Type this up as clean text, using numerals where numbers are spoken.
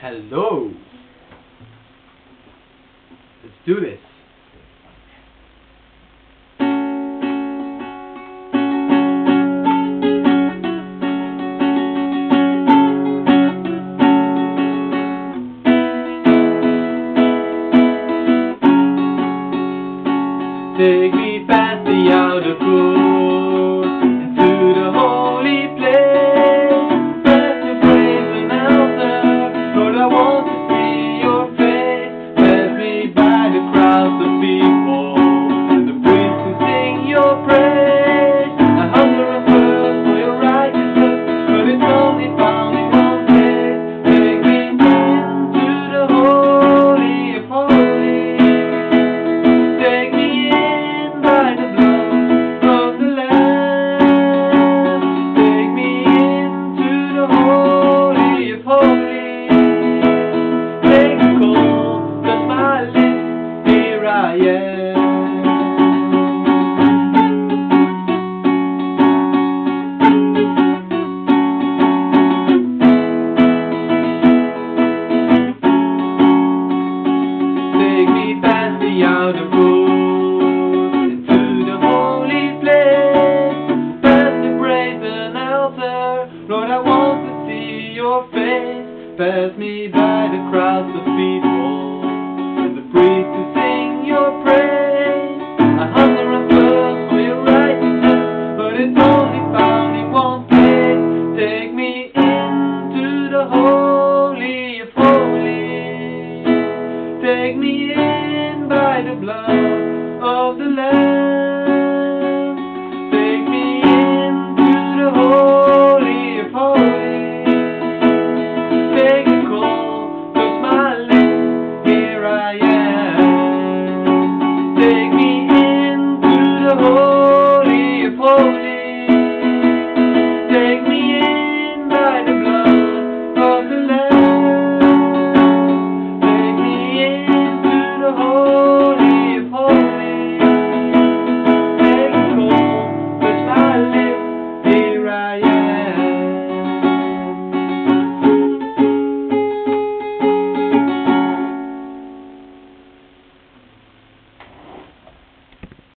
Hello. Let's do this. Take me past the outer court into the holy place, past the brazen altar. Lord, I want to see your face. Pass me by the crowds of people, and the priests who sing your praise. I hunger and thirst for your righteousness, but it's only found in one place. Take me into the holy of holies. Take me by the blood of the Lamb. Take me into the holy of holies. Take the cold, touch my lips, here I am. Take me past the outer court, Lord, I want to see your face. Pass me by the crowds of people,